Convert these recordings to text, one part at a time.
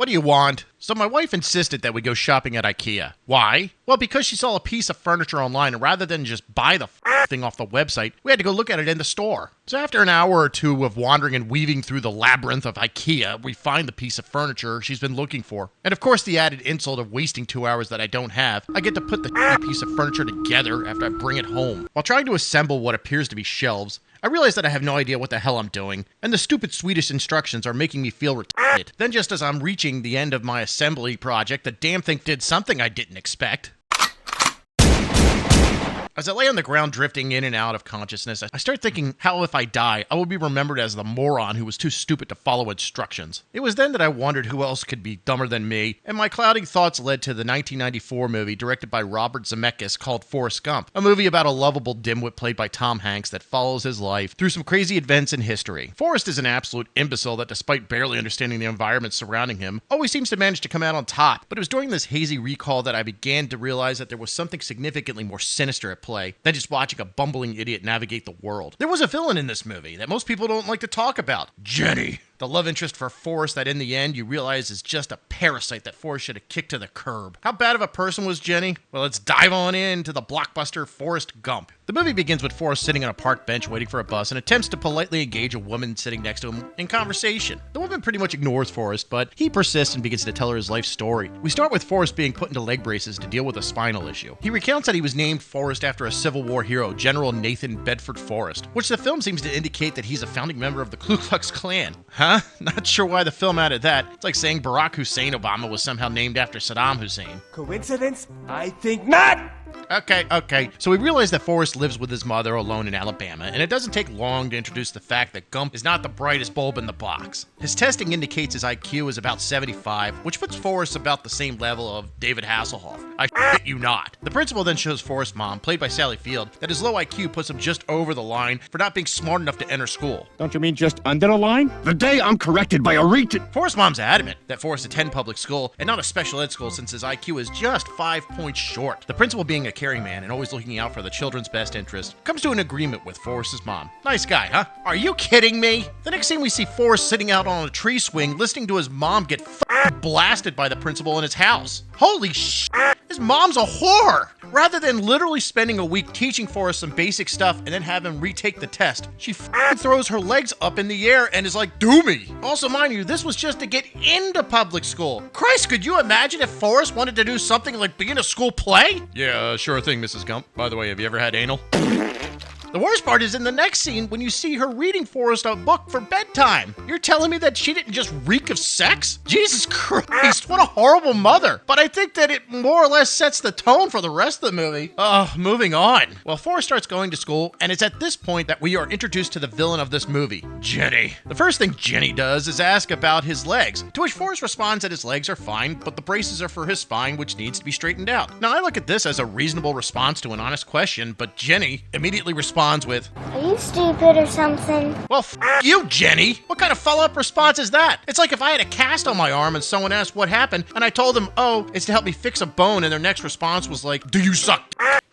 What do you want? So my wife insisted that we go shopping at Ikea. Why? Well, because she saw a piece of furniture online, and rather than just buy the thing off the website, we had to go look at it in the store. So after an hour or two of wandering and weaving through the labyrinth of Ikea, we find the piece of furniture she's been looking for. And of course, the added insult of wasting 2 hours that I don't have, I get to put the piece of furniture together after I bring it home. While trying to assemble what appears to be shelves, I realize that I have no idea what the hell I'm doing, and the stupid Swedish instructions are making me feel retarded. Then just as I'm reaching the end of my assembly project, the damn thing did something I didn't expect. As I lay on the ground drifting in and out of consciousness, I start thinking how if I die, I will be remembered as the moron who was too stupid to follow instructions. It was then that I wondered who else could be dumber than me, and my clouding thoughts led to the 1994 movie directed by Robert Zemeckis called Forrest Gump, a movie about a lovable dimwit played by Tom Hanks that follows his life through some crazy events in history. Forrest is an absolute imbecile that, despite barely understanding the environment surrounding him, always seems to manage to come out on top. But it was during this hazy recall that I began to realize that there was something significantly more sinister at play than just watching a bumbling idiot navigate the world. There was a villain in this movie that most people don't like to talk about. Jenny. The love interest for Forrest that in the end you realize is just a parasite that Forrest should have kicked to the curb. How bad of a person was Jenny? Well, let's dive on into the blockbuster Forrest Gump. The movie begins with Forrest sitting on a park bench waiting for a bus and attempts to politely engage a woman sitting next to him in conversation. The woman pretty much ignores Forrest, but he persists and begins to tell her his life story. We start with Forrest being put into leg braces to deal with a spinal issue. He recounts that he was named Forrest after a Civil War hero, General Nathan Bedford Forrest, which the film seems to indicate that he's a founding member of the Ku Klux Klan. Huh? Not sure why the film added that. It's like saying Barack Hussein Obama was somehow named after Saddam Hussein. Coincidence? I think not! Okay. So we realize that Forrest lives with his mother alone in Alabama, and it doesn't take long to introduce the fact that Gump is not the brightest bulb in the box. His testing indicates his IQ is about 75, which puts Forrest about the same level of David Hasselhoff. I shit you not. The principal then shows Forrest's mom, played by Sally Field, that his low IQ puts him just over the line for not being smart enough to enter school. Don't you mean just under the line? The day I'm corrected by a regent. Forrest's mom's adamant that Forrest attend public school and not a special ed school since his IQ is just 5 points short. The principal, being a caring man and always looking out for the children's best interest, comes to an agreement with Forrest's mom. Nice guy, huh? Are you kidding me? The next scene we see Forrest sitting out on a tree swing listening to his mom get blasted by the principal in his house. Holy shit! His mom's a whore! Rather than literally spending a week teaching Forrest some basic stuff and then have him retake the test, she throws her legs up in the air and is like, do me! Also, mind you, this was just to get into public school. Christ, could you imagine if Forrest wanted to do something like be in a school play? Yeah, sure thing, Mrs. Gump. By the way, have you ever had anal? The worst part is in the next scene when you see her reading Forrest a book for bedtime. You're telling me that she didn't just reek of sex? Jesus Christ, what a horrible mother. But I think that it more or less sets the tone for the rest of the movie. Moving on. Well, Forrest starts going to school, and it's at this point that we are introduced to the villain of this movie, Jenny. The first thing Jenny does is ask about his legs, to which Forrest responds that his legs are fine, but the braces are for his spine, which needs to be straightened out. Now, I look at this as a reasonable response to an honest question, but Jenny immediately responds with, "Are you stupid or something?" Well, you, Jenny. What kind of follow-up response is that? It's like if I had a cast on my arm and someone asked what happened, and I told them, oh, it's to help me fix a bone, and their next response was like, do you suck?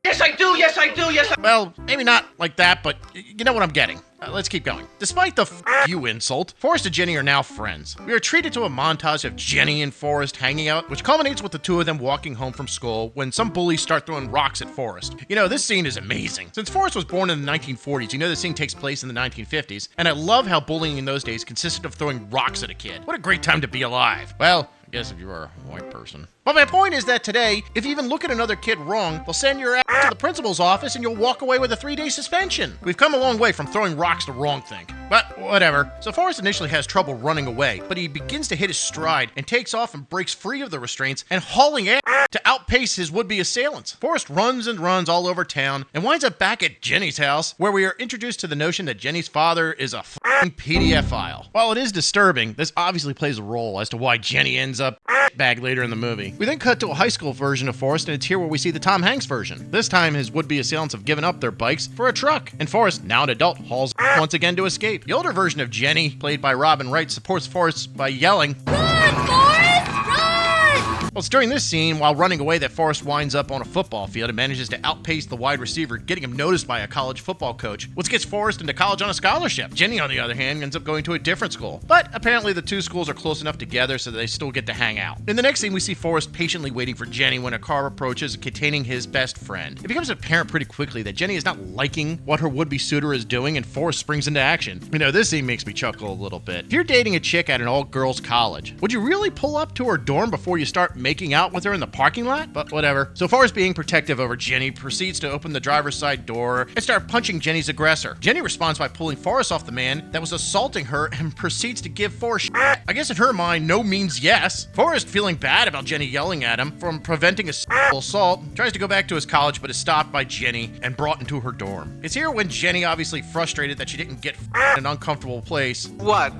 Yes, I do. Yes, I do. Yes, I do. Well, maybe not like that, but you know what I'm getting. Let's keep going. Despite the you insult, Forrest and Jenny are now friends. We are treated to a montage of Jenny and Forrest hanging out, which culminates with the two of them walking home from school when some bullies start throwing rocks at Forrest. You know, this scene is amazing. Since Forrest was born in the 1940s, you know this scene takes place in the 1950s, and I love how bullying in those days consisted of throwing rocks at a kid. What a great time to be alive. Well, I guess if you are a white person. But my point is that today, if you even look at another kid wrong, they'll send your ass to the principal's office and you'll walk away with a 3-day suspension. We've come a long way from throwing rocks the wrong thing. But whatever. So Forrest initially has trouble running away, but he begins to hit his stride and takes off and breaks free of the restraints and hauling ass to outpace his would-be assailants. Forrest runs and runs all over town and winds up back at Jenny's house, where we are introduced to the notion that Jenny's father is a f***ing PDF file. While it is disturbing, this obviously plays a role as to why Jenny ends up bag later in the movie. We then cut to a high school version of Forrest, and it's here where we see the Tom Hanks version. This time, his would-be assailants have given up their bikes for a truck, and Forrest, now an adult, hauls once again to escape. The older version of Jenny, played by Wright, supports Forrest by yelling, Run, Forrest! Run! Well, it's during this scene, while running away, that Forrest winds up on a football field and manages to outpace the wide receiver, getting him noticed by a college football coach, which gets Forrest into college on a scholarship. Jenny, on the other hand, ends up going to a different school. But apparently the two schools are close enough together so that they still get to hang out. In the next scene, we see Forrest patiently waiting for Jenny when a car approaches containing his best friend. It becomes apparent pretty quickly that Jenny is not liking what her would-be suitor is doing, and Forrest springs into action. You know, this scene makes me chuckle a little bit. If you're dating a chick at an all-girls college, would you really pull up to her dorm before you start making out with her in the parking lot? But whatever. So Forrest, being protective over Jenny, proceeds to open the driver's side door and start punching Jenny's aggressor. Jenny responds by pulling Forrest off the man that was assaulting her and proceeds to give Forrest shit. I guess in her mind, no means yes. Forrest, feeling bad about Jenny yelling at him from preventing a sexual assault, tries to go back to his college but is stopped by Jenny and brought into her dorm. It's here when Jenny, obviously frustrated that she didn't get in an uncomfortable place, What?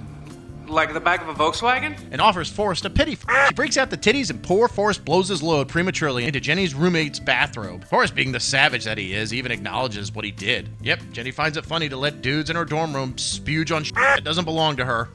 Like the back of a Volkswagen? and offers Forrest a pity. She breaks out the titties and poor Forrest blows his load prematurely into Jenny's roommate's bathrobe. Forrest, being the savage that he is, even acknowledges what he did. Yep, Jenny finds it funny to let dudes in her dorm room spooge on shit that doesn't belong to her.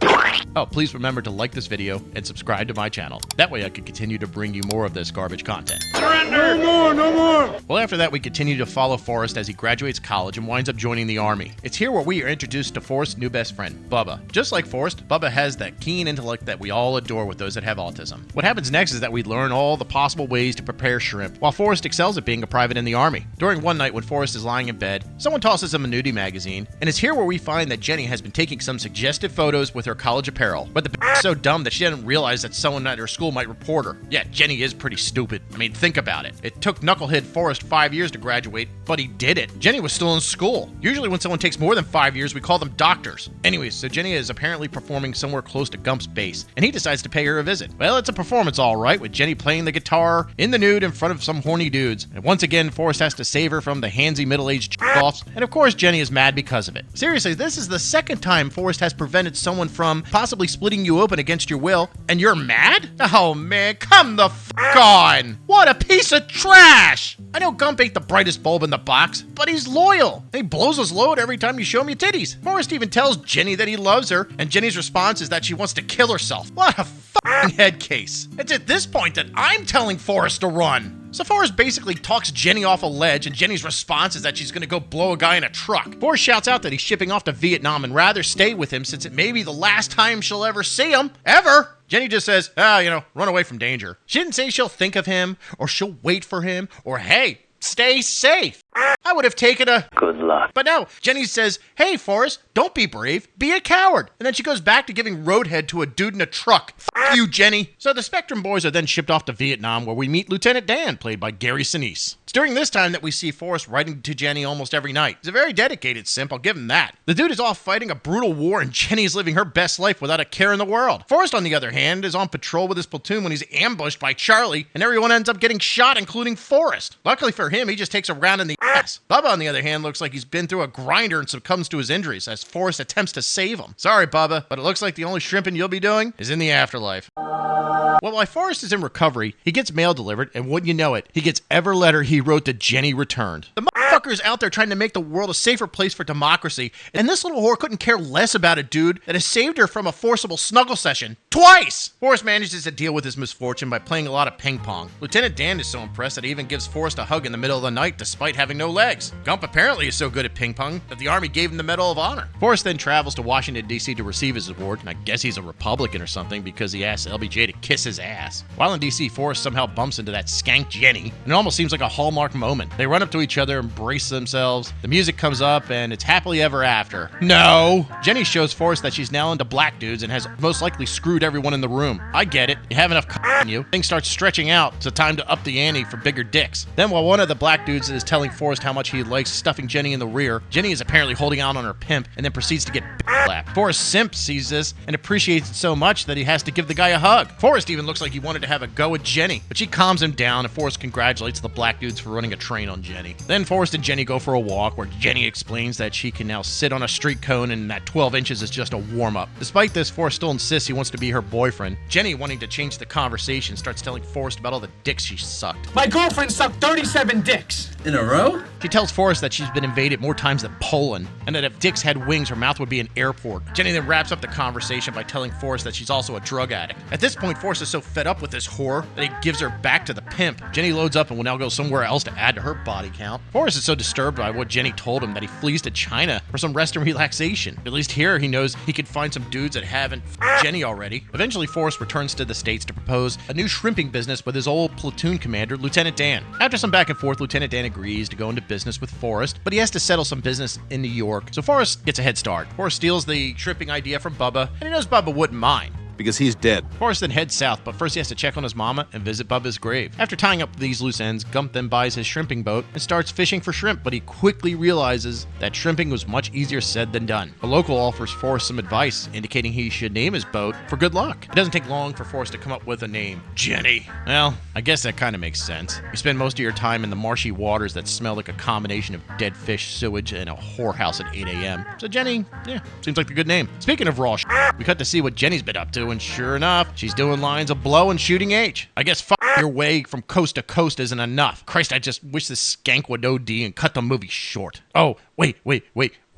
Oh, please remember to like this video and subscribe to my channel. That way I can continue to bring you more of this garbage content. No more! Well, after that, we continue to follow Forrest as he graduates college and winds up joining the army. It's here where we are introduced to Forrest's new best friend, Bubba. Just like Forrest, Bubba has that keen intellect that we all adore with those that have autism. What happens next is that we learn all the possible ways to prepare shrimp, while Forrest excels at being a private in the army. During one night when Forrest is lying in bed, someone tosses him a nudie magazine, and it's here where we find that Jenny has been taking some suggestive photos with her college apparel. But the bitch is so dumb that she didn't realize that someone at her school might report her. Yeah, Jenny is pretty stupid. I mean, think about it. It took knucklehead Forrest 5 years to graduate, but he did it. Jenny was still in school. Usually when someone takes more than 5 years, we call them doctors. Anyways, so Jenny is apparently performing somewhere close to Gump's base, and he decides to pay her a visit. Well, it's a performance all right, with Jenny playing the guitar in the nude in front of some horny dudes. And once again, Forrest has to save her from the handsy middle-aged offs, and of course Jenny is mad because of it. Seriously, this is the second time Forrest has prevented someone from possibly splitting you open against your will, and you're mad? Oh man, come the f*** on! What a piece of trash! I know Gump ain't the brightest bulb in the box, but he's loyal. He blows his load every time you show him your titties. Forrest even tells Jenny that he loves her, and Jenny's response is that she wants to kill herself. What a f***ing head case. It's at this point that I'm telling Forrest to run. So Forrest basically talks Jenny off a ledge, and Jenny's response is that she's gonna go blow a guy in a truck. Forrest shouts out that he's shipping off to Vietnam and rather stay with him since it may be the last time she'll ever see him. Ever! Jenny just says, run away from danger. She didn't say she'll think of him, or she'll wait for him, or hey, stay safe. I would have taken a good luck. But no, Jenny says, hey, Forrest, don't be brave, be a coward. And then she goes back to giving roadhead to a dude in a truck. F you, Jenny. So the Spectrum boys are then shipped off to Vietnam, where we meet Lieutenant Dan, played by Gary Sinise. It's during this time that we see Forrest writing to Jenny almost every night. He's a very dedicated simp, I'll give him that. The dude is off fighting a brutal war, and Jenny's living her best life without a care in the world. Forrest, on the other hand, is on patrol with his platoon when he's ambushed by Charlie, and everyone ends up getting shot, including Forrest. Luckily for him, he just takes a round in the ass. Bubba, on the other hand, looks like he's been through a grinder and succumbs to his injuries as Forrest attempts to save him. Sorry, Bubba, but it looks like the only shrimping you'll be doing is in the afterlife. Well, while Forrest is in recovery, he gets mail delivered, and wouldn't you know it, he gets every letter he wrote to Jenny returned. The motherfucker is out there trying to make the world a safer place for democracy, and this little whore couldn't care less about a dude that has saved her from a forcible snuggle session twice! Forrest manages to deal with his misfortune by playing a lot of ping pong. Lieutenant Dan is so impressed that he even gives Forrest a hug in the middle of the night despite having no legs. Gump apparently is so good at ping pong that the Army gave him the Medal of Honor. Forrest then travels to Washington, D.C. to receive his award, and I guess he's a Republican or something because he asks LBJ to kiss his ass. While in D.C., Forrest somehow bumps into that skank Jenny, and it almost seems like a Hallmark moment. They run up to each other, embrace themselves, the music comes up, and it's happily ever after. No! Jenny shows Forrest that she's now into black dudes and has most likely screwed everyone in the room. I get it. You have enough in you. Things start stretching out. It's a time to up the ante for bigger dicks. Then while one of the black dudes is telling Forrest how much he likes stuffing Jenny in the rear, Jenny is apparently holding out on her pimp and then proceeds to get slapped. Forrest simp sees this and appreciates it so much that he has to give the guy a hug. Forrest even looks like he wanted to have a go at Jenny, but she calms him down and Forrest congratulates the black dudes for running a train on Jenny. Then Forrest and Jenny go for a walk where Jenny explains that she can now sit on a street cone and that 12 inches is just a warm-up. Despite this, Forrest still insists he wants to be her boyfriend. Jenny, wanting to change the conversation, starts telling Forrest about all the dicks she sucked. My girlfriend sucked 37 dicks. In a row? She tells Forrest that she's been invaded more times than Poland, and that if dicks had wings, her mouth would be an airport. Jenny then wraps up the conversation by telling Forrest that she's also a drug addict. At this point, Forrest is so fed up with this whore that he gives her back to the pimp. Jenny loads up and will now go somewhere else to add to her body count. Forrest is so disturbed by what Jenny told him that he flees to China for some rest and relaxation. At least here, he knows he could find some dudes that haven't Jenny already. Eventually, Forrest returns to the States to propose a new shrimping business with his old platoon commander, Lieutenant Dan. After some back and forth, Lieutenant Dan agrees to go into business with Forrest, but he has to settle some business in New York, so Forrest gets a head start. Forrest steals the shrimping idea from Bubba, and he knows Bubba wouldn't mind. Because he's dead. Forrest then heads south, but first he has to check on his mama and visit Bubba's grave. After tying up these loose ends, Gump then buys his shrimping boat and starts fishing for shrimp, but he quickly realizes that shrimping was much easier said than done. A local offers Forrest some advice, indicating he should name his boat for good luck. It doesn't take long for Forrest to come up with a name. Jenny. Well, I guess that kind of makes sense. You spend most of your time in the marshy waters that smell like a combination of dead fish, sewage, and a whorehouse at 8 a.m. So Jenny, yeah, seems like a good name. Speaking of raw we cut to see what Jenny's been up to, and sure enough, she's doing lines of blow and shooting H. I guess your way from coast to coast isn't enough. Christ, I just wish this skank would OD and cut the movie short. Oh, wait.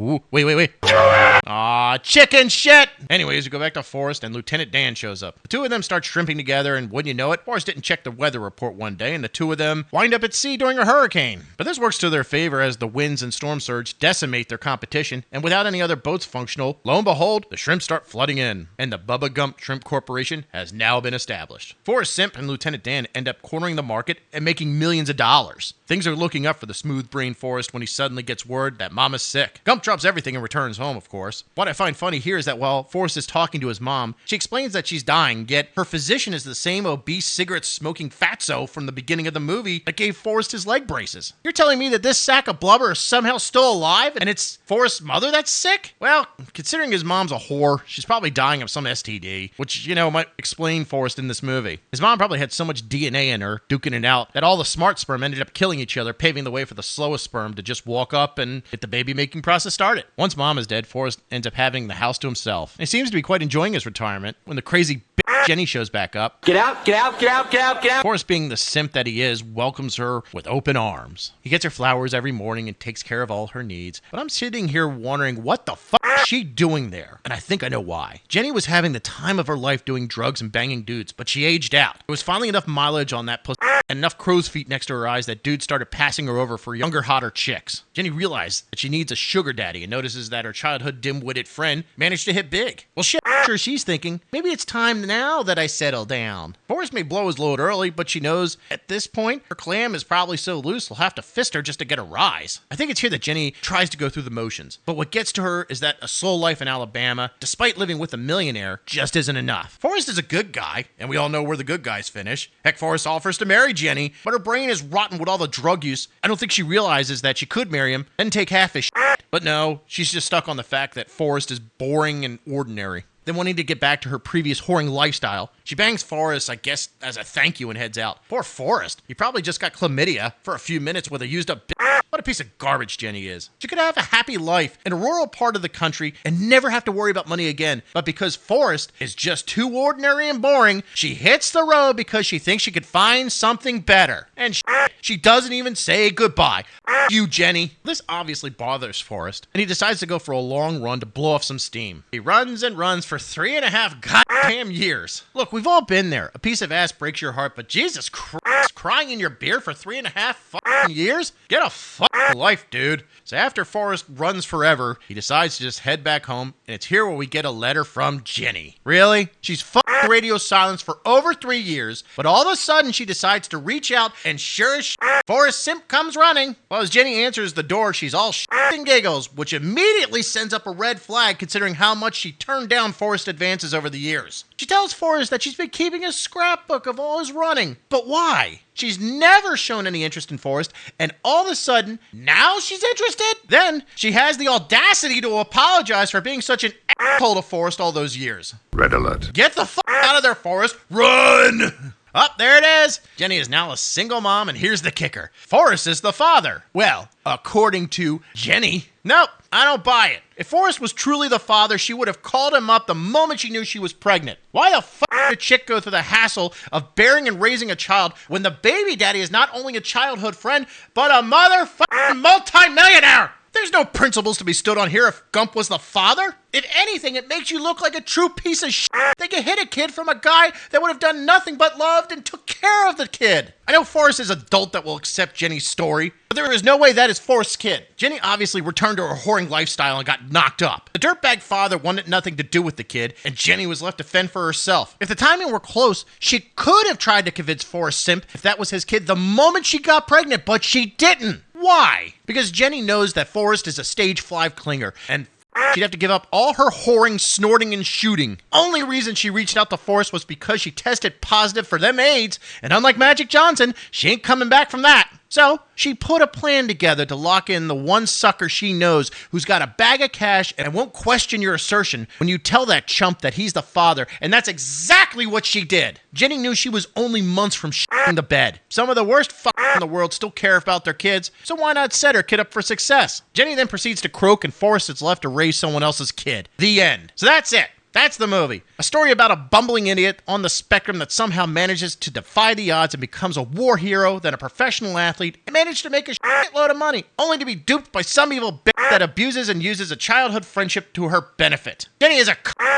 Ooh, wait. Aw, chicken shit! Anyways, we go back to Forrest and Lieutenant Dan shows up. The two of them start shrimping together, and wouldn't you know it, Forrest didn't check the weather report one day, and the two of them wind up at sea during a hurricane. But this works to their favor as the winds and storm surge decimate their competition, and without any other boats functional, lo and behold, the shrimp start flooding in, and the Bubba Gump Shrimp Corporation has now been established. Forrest Simp and Lieutenant Dan end up cornering the market and making millions of dollars. Things are looking up for the smooth-brained Forrest when he suddenly gets word that Mama's sick. Gump drops everything and returns home, of course. What I find funny here is that while Forrest is talking to his mom, she explains that she's dying, yet her physician is the same obese, cigarette-smoking fatso from the beginning of the movie that gave Forrest his leg braces. You're telling me that this sack of blubber is somehow still alive and it's Forrest's mother that's sick? Well, considering his mom's a whore, she's probably dying of some STD, which, might explain Forrest in this movie. His mom probably had so much DNA in her, duking it out, that all the smart sperm ended up killing each other, paving the way for the slowest sperm to just walk up and get the baby-making process started. Once mom is dead, Forrest ends up having the house to himself. And he seems to be quite enjoying his retirement when the crazy bitch Jenny shows back up. Get out. Forrest, being the simp that he is, welcomes her with open arms. He gets her flowers every morning and takes care of all her needs. But I'm sitting here wondering what the fuck is she doing there? And I think I know why. Jenny was having the time of her life doing drugs and banging dudes, but she aged out. There was finally enough mileage on that pussy and enough crow's feet next to her eyes that dudes started passing her over for younger, hotter chicks. Jenny realized that she needs a sugar daddy and notices that her childhood dim-witted friend managed to hit big. Well, shit, sure, she's thinking, maybe it's time now that I settle down. Forrest may blow his load early, but she knows at this point her clam is probably so loose he'll have to fist her just to get a rise. I think it's here that Jenny tries to go through the motions, but what gets to her is that a slow life in Alabama, despite living with a millionaire, just isn't enough. Forrest is a good guy, and we all know where the good guys finish. Heck, Forrest offers to marry Jenny, but her brain is rotten with all the drug use. I don't think she realizes that she could marry him and take half his shit. But no, she's just stuck on the fact that Forrest is boring and ordinary. Then wanting to get back to her previous whoring lifestyle, she bangs Forrest, I guess, as a thank you and heads out. Poor Forrest. He probably just got chlamydia for a few minutes with a used up bitch. What a piece of garbage Jenny is. She could have a happy life in a rural part of the country and never have to worry about money again. But because Forrest is just too ordinary and boring, she hits the road because she thinks she could find something better. And she doesn't even say goodbye. You, Jenny. This obviously bothers Forrest, and he decides to go for a long run to blow off some steam. He runs and runs for 3.5 goddamn years. Look, we've all been there. A piece of ass breaks your heart, but Jesus Christ, crying in your beer for 3.5 fucking years? Get a fucking life, dude. So after Forrest runs forever, he decides to just head back home, and it's here where we get a letter from Jenny. Really? She's fucking radio silence for over 3 years, but all of a sudden she decides to reach out, and sure as shit, Forrest Simp comes running. Well, as Jenny answers the door, she's all shit and giggles, which immediately sends up a red flag considering how much she turned down Forrest advances over the years. She tells Forrest that she's been keeping a scrapbook of all his running. But why? She's never shown any interest in Forrest, and all of a sudden, now she's interested? Then, she has the audacity to apologize for being such an asshole to Forrest all those years. Red alert. Get the fuck out of there, Forrest. Run! Oh, there it is. Jenny is now a single mom, and here's the kicker. Forrest is the father. Well, according to Jenny. Nope, I don't buy it. If Forrest was truly the father, she would have called him up the moment she knew she was pregnant. Why the fuck did a chick go through the hassle of bearing and raising a child when the baby daddy is not only a childhood friend, but a motherfucking multi-millionaire? There's no principles to be stood on here if Gump was the father. If anything, it makes you look like a true piece of shit that you hid a kid from a guy that would have done nothing but loved and took care of the kid. I know Forrest is an adult that will accept Jenny's story, but there is no way that is Forrest's kid. Jenny obviously returned to her whoring lifestyle and got knocked up. The dirtbag father wanted nothing to do with the kid, and Jenny was left to fend for herself. If the timing were close, she could have tried to convince Forrest Simp if that was his kid the moment she got pregnant, but she didn't. Why? Because Jenny knows that Forrest is a stage 5 clinger, and she'd have to give up all her whoring, snorting, and shooting. Only reason she reached out to Forrest was because she tested positive for them AIDS, and unlike Magic Johnson, she ain't coming back from that. So, she put a plan together to lock in the one sucker she knows who's got a bag of cash and won't question your assertion when you tell that chump that he's the father, and that's exactly what she did. Jenny knew she was only months from shitting the bed. Some of the worst fuckers in the world still care about their kids, so why not set her kid up for success? Jenny then proceeds to croak, and Forrest is left to raise someone else's kid. The end. So that's it. That's the movie. A story about a bumbling idiot on the spectrum that somehow manages to defy the odds and becomes a war hero, then a professional athlete, and managed to make a shitload of money, only to be duped by some evil bitch that abuses and uses a childhood friendship to her benefit. Jenny is a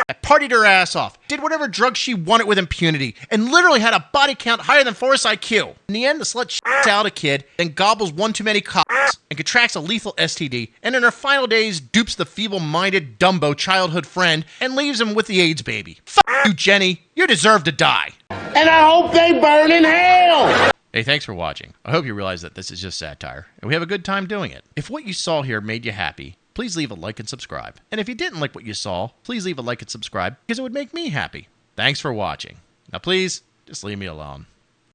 that partied her ass off, did whatever drugs she wanted with impunity, and literally had a body count higher than Forrest's IQ. In the end, the slut shits out a kid, then gobbles one too many cocks, and contracts a lethal STD, and in her final days dupes the feeble-minded Dumbo childhood friend and leaves him with the AIDS baby. Fuck you, Jenny. You deserve to die. And I hope they burn in hell! Hey, thanks for watching. I hope you realize that this is just satire, and we have a good time doing it. If what you saw here made you happy, please leave a like and subscribe. And if you didn't like what you saw, please leave a like and subscribe, because it would make me happy. Thanks for watching. Now please, just leave me alone.